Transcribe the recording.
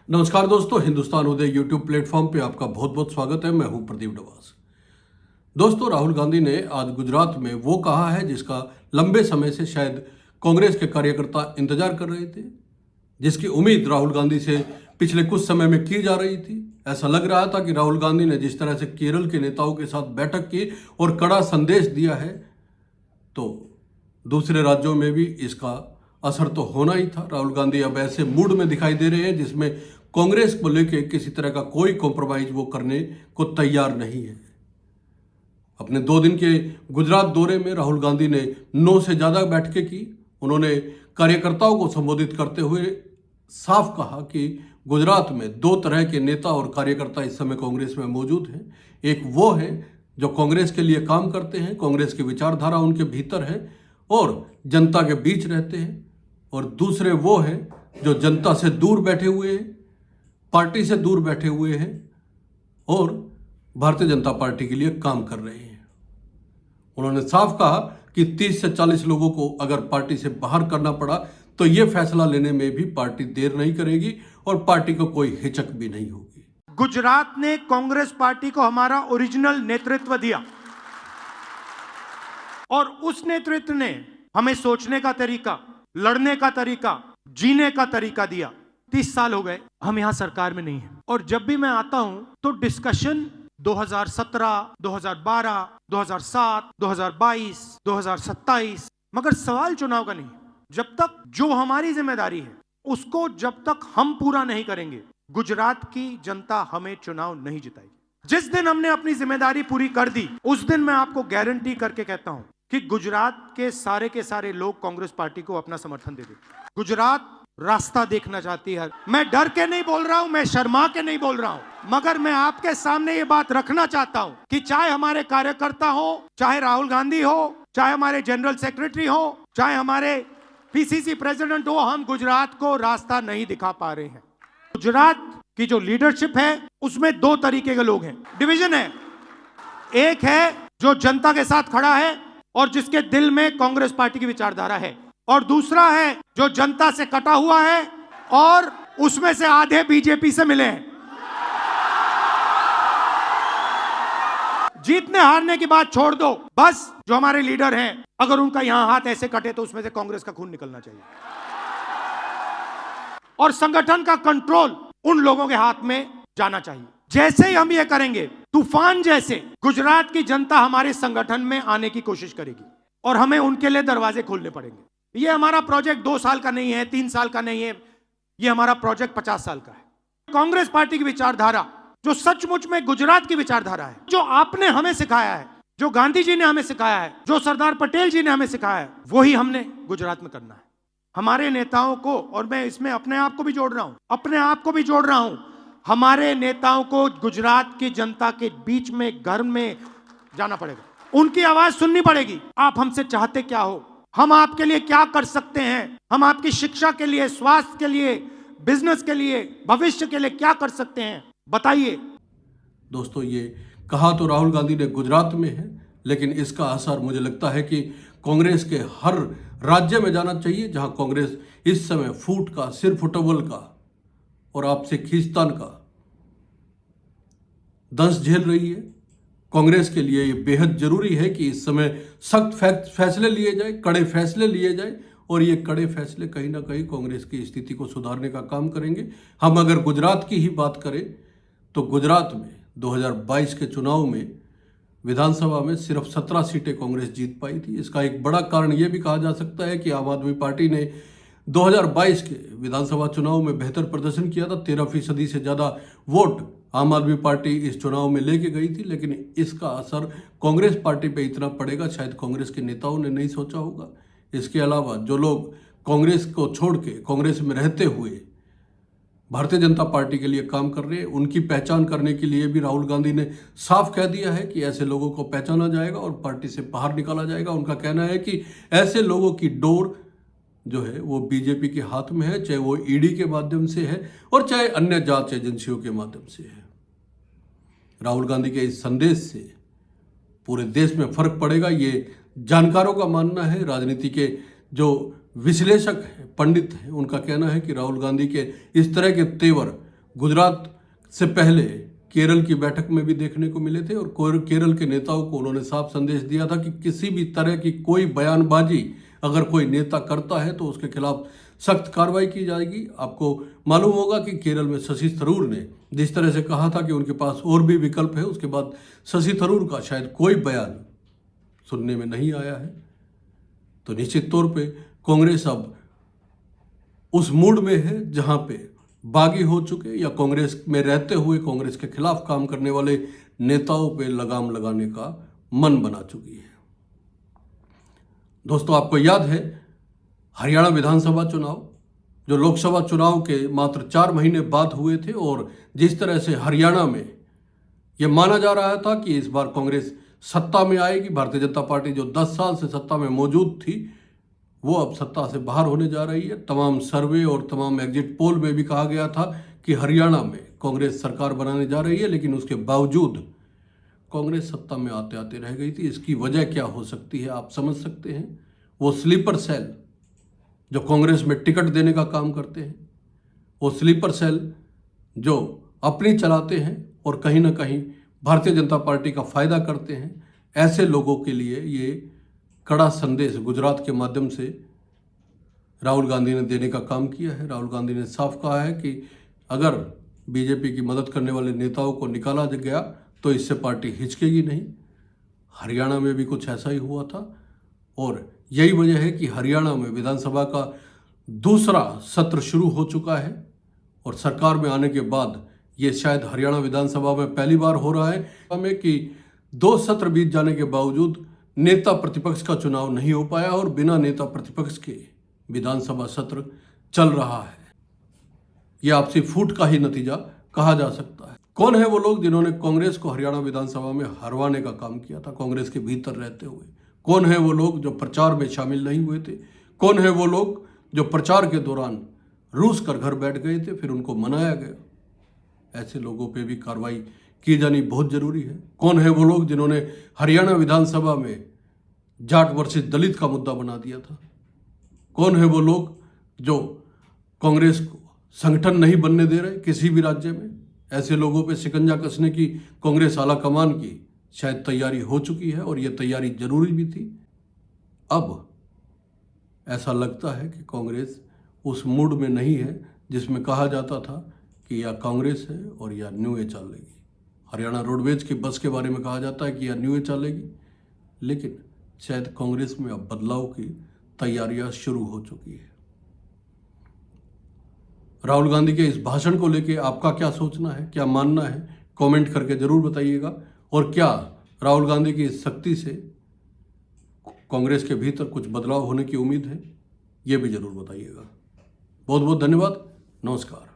नमस्कार दोस्तों, हिंदुस्तान उदय YouTube platform पे आपका बहुत बहुत स्वागत है। मैं हूं प्रदीप डवास। दोस्तों, राहुल गांधी ने आज गुजरात में वो कहा है जिसका लंबे समय से शायद कांग्रेस के कार्यकर्ता इंतजार कर रहे थे, जिसकी उम्मीद राहुल गांधी से पिछले कुछ समय में की जा रही थी। ऐसा लग रहा था कि राहुल गांधी ने जिस तरह से केरल के नेताओं के साथ बैठक की और कड़ा संदेश दिया है, तो दूसरे राज्यों में भी इसका असर तो होना ही था। राहुल गांधी अब ऐसे मूड में दिखाई दे रहे हैं जिसमें कांग्रेस को लेकर किसी तरह का कोई कॉम्प्रोमाइज वो करने को तैयार नहीं है। अपने 2 दिन के गुजरात दौरे में राहुल गांधी ने 9 से ज़्यादा बैठकें की। उन्होंने कार्यकर्ताओं को संबोधित करते हुए साफ कहा कि गुजरात में 2 तरह के नेता और कार्यकर्ता इस समय कांग्रेस में मौजूद हैं। एक वो है जो कांग्रेस के लिए काम करते हैं, कांग्रेस की विचारधारा उनके भीतर है और जनता के बीच रहते हैं, और दूसरे वो हैं जो जनता से दूर बैठे हुए हैं, पार्टी से दूर बैठे हुए हैं और भारतीय जनता पार्टी के लिए काम कर रहे हैं। उन्होंने साफ कहा कि 30 से 40 लोगों को अगर पार्टी से बाहर करना पड़ा तो ये फैसला लेने में भी पार्टी देर नहीं करेगी और पार्टी को कोई हिचक भी नहीं होगी। गुजरात ने कांग्रेस पार्टी को हमारा ओरिजिनल नेतृत्व दिया और उस नेतृत्व ने हमें सोचने का तरीका, लड़ने का तरीका, जीने का तरीका दिया। 30 साल हो गए, हम यहां सरकार में नहीं हैं और जब भी मैं आता हूं तो डिस्कशन 2017, 2012, 2007, 2022, 2027, मगर सवाल चुनाव का नहीं। जब तक जो हमारी जिम्मेदारी है उसको जब तक हम पूरा नहीं करेंगे, गुजरात की जनता हमें चुनाव नहीं जिताएगी। जिस दिन हमने अपनी जिम्मेदारी पूरी कर दी उस दिन मैं आपको गारंटी करके कहता हूं कि गुजरात के सारे लोग कांग्रेस पार्टी को अपना समर्थन दे देंगे। गुजरात रास्ता देखना चाहती है। मैं डर के नहीं बोल रहा हूं, मैं शर्मा के नहीं बोल रहा हूं, मगर मैं आपके सामने ये बात रखना चाहता हूं कि चाहे हमारे कार्यकर्ता हो, चाहे राहुल गांधी हो, चाहे हमारे जनरल सेक्रेटरी हो, चाहे हमारे पीसीसी प्रेसिडेंट हो, हम गुजरात को रास्ता नहीं दिखा पा रहे हैं। गुजरात की जो लीडरशिप है उसमें 2 तरीके के लोग हैं, डिवीजन है। एक है जो जनता के साथ खड़ा है और जिसके दिल में कांग्रेस पार्टी की विचारधारा है, और दूसरा है जो जनता से कटा हुआ है और उसमें से आधे बीजेपी से मिले हैं। जीतने हारने की बात छोड़ दो, बस जो हमारे लीडर हैं अगर उनका यहां हाथ ऐसे कटे तो उसमें से कांग्रेस का खून निकलना चाहिए और संगठन का कंट्रोल उन लोगों के हाथ में जाना चाहिए। जैसे ही हम ये करेंगे, तूफान जैसे गुजरात की जनता हमारे संगठन में आने की कोशिश करेगी और हमें उनके लिए दरवाजे खोलने पड़ेंगे। ये हमारा प्रोजेक्ट 2 साल का नहीं है, 3 साल का नहीं है, ये हमारा प्रोजेक्ट 50 साल का है। कांग्रेस पार्टी की विचारधारा जो सचमुच में गुजरात की विचारधारा है, जो आपने हमें सिखाया है, जो गांधी जी ने हमें सिखाया है, जो सरदार पटेल जी ने हमें सिखाया है, वही हमने गुजरात में करना है। हमारे नेताओं को, और मैं इसमें अपने आप को भी जोड़ रहा हूं, हमारे नेताओं को गुजरात की जनता के बीच में, घर में जाना पड़ेगा, उनकी आवाज सुननी पड़ेगी। आप हमसे चाहते क्या हो, हम आपके लिए क्या कर सकते हैं, हम आपकी शिक्षा के लिए, स्वास्थ्य के लिए, बिजनेस के लिए, भविष्य के लिए क्या कर सकते हैं, बताइए। दोस्तों, ये कहा तो राहुल गांधी ने गुजरात में है, लेकिन इसका असर मुझे लगता है कि कांग्रेस के हर राज्य में जाना चाहिए जहां कांग्रेस इस समय फूट का, सिर फुटबल का और आपसे खींचतान का दंश झेल रही है। कांग्रेस के लिए ये बेहद जरूरी है कि इस समय सख्त फैसले लिए जाए, कड़े फैसले लिए जाए, और ये कड़े फैसले कहीं ना कहीं कांग्रेस की स्थिति को सुधारने का काम करेंगे। हम अगर गुजरात की ही बात करें तो गुजरात में 2022 के चुनाव में विधानसभा में सिर्फ 17 सीटें कांग्रेस जीत पाई थी। इसका एक बड़ा कारण यह भी कहा जा सकता है कि आम आदमी पार्टी ने 2022 के विधानसभा चुनाव में बेहतर प्रदर्शन किया था। 13% से ज़्यादा वोट आम आदमी पार्टी इस चुनाव में लेके गई थी, लेकिन इसका असर कांग्रेस पार्टी पे इतना पड़ेगा शायद कांग्रेस के नेताओं ने नहीं सोचा होगा। इसके अलावा जो लोग कांग्रेस को छोड़ के कांग्रेस में रहते हुए भारतीय जनता पार्टी के लिए काम कर रहे हैं, उनकी पहचान करने के लिए भी राहुल गांधी ने साफ कह दिया है कि ऐसे लोगों को पहचाना जाएगा और पार्टी से बाहर निकाला जाएगा। उनका कहना है कि ऐसे लोगों की डोर जो है वो बीजेपी के हाथ में है, चाहे वो ईडी के माध्यम से है और चाहे अन्य जांच एजेंसियों के माध्यम से है। राहुल गांधी के इस संदेश से पूरे देश में फर्क पड़ेगा, ये जानकारों का मानना है। राजनीति के जो विश्लेषक हैं, पंडित हैं, उनका कहना है कि राहुल गांधी के इस तरह के तेवर गुजरात से पहले केरल की बैठक में भी देखने को मिले थे और केरल के नेताओं को उन्होंने साफ संदेश दिया था कि किसी भी तरह की कोई बयानबाजी अगर कोई नेता करता है तो उसके खिलाफ सख्त कार्रवाई की जाएगी। आपको मालूम होगा कि केरल में शशि थरूर ने जिस तरह से कहा था कि उनके पास और भी विकल्प है, उसके बाद शशि थरूर का शायद कोई बयान सुनने में नहीं आया है। तो निश्चित तौर पे कांग्रेस अब उस मूड में है जहां पे बागी हो चुके या कांग्रेस में रहते हुए कांग्रेस के खिलाफ काम करने वाले नेताओं पे लगाम लगाने का मन बना चुकी है। दोस्तों, आपको याद है हरियाणा विधानसभा चुनाव जो लोकसभा चुनाव के मात्र 4 महीने बाद हुए थे, और जिस तरह से हरियाणा में यह माना जा रहा था कि इस बार कांग्रेस सत्ता में आएगी। भारतीय जनता पार्टी जो 10 साल से सत्ता में मौजूद थी वो अब सत्ता से बाहर होने जा रही है। तमाम सर्वे और तमाम एग्जिट पोल में भी कहा गया था कि हरियाणा में कांग्रेस सरकार बनाने जा रही है, लेकिन उसके बावजूद कांग्रेस सत्ता में आते आते रह गई थी। इसकी वजह क्या हो सकती है आप समझ सकते हैं। वो स्लीपर सेल जो कांग्रेस में टिकट देने का काम करते हैं, वो स्लीपर सेल जो अपनी चलाते हैं और कहीं ना कहीं भारतीय जनता पार्टी का फायदा करते हैं, ऐसे लोगों के लिए ये कड़ा संदेश गुजरात के माध्यम से राहुल गांधी ने देने का काम किया है। राहुल गांधी ने साफ कहा है कि अगर बीजेपी की मदद करने वाले नेताओं को निकाला गया तो इससे पार्टी हिचकेगी नहीं। हरियाणा में भी कुछ ऐसा ही हुआ था और यही वजह है कि हरियाणा में विधानसभा का दूसरा सत्र शुरू हो चुका है और सरकार में आने के बाद ये शायद हरियाणा विधानसभा में पहली बार हो रहा है में कि 2 सत्र बीत जाने के बावजूद नेता प्रतिपक्ष का चुनाव नहीं हो पाया और बिना नेता प्रतिपक्ष के विधानसभा सत्र चल रहा है। यह आपसी फूट का ही नतीजा कहा जा सकता है। कौन है वो लोग जिन्होंने कांग्रेस को हरियाणा विधानसभा में हरवाने का काम किया था कांग्रेस के भीतर रहते हुए? कौन है वो लोग जो प्रचार में शामिल नहीं हुए थे? कौन है वो लोग जो प्रचार के दौरान रूस कर घर बैठ गए थे, फिर उनको मनाया गया? ऐसे लोगों पे भी कार्रवाई की जानी बहुत जरूरी है। कौन है वो लोग जिन्होंने हरियाणा विधानसभा में जाट वर्सेस दलित का मुद्दा बना दिया था? कौन है वो लोग जो कांग्रेस को संगठन नहीं बनने दे रहे किसी भी राज्य में? ऐसे लोगों पे शिकंजा कसने की कांग्रेस आला कमान की शायद तैयारी हो चुकी है और यह तैयारी जरूरी भी थी। अब ऐसा लगता है कि कांग्रेस उस मूड में नहीं है जिसमें कहा जाता था कि या कांग्रेस है और या न्यू ए चलेगी। हरियाणा रोडवेज की बस के बारे में कहा जाता है कि या न्यू ए चलेगी, लेकिन शायद कांग्रेस में अब बदलाव की तैयारियां शुरू हो चुकी है। राहुल गांधी के इस भाषण को लेके आपका क्या सोचना है, क्या मानना है, कमेंट करके जरूर बताइएगा। और क्या राहुल गांधी की इस शक्ति से कांग्रेस के भीतर कुछ बदलाव होने की उम्मीद है, ये भी जरूर बताइएगा। बहुत बहुत धन्यवाद। नमस्कार।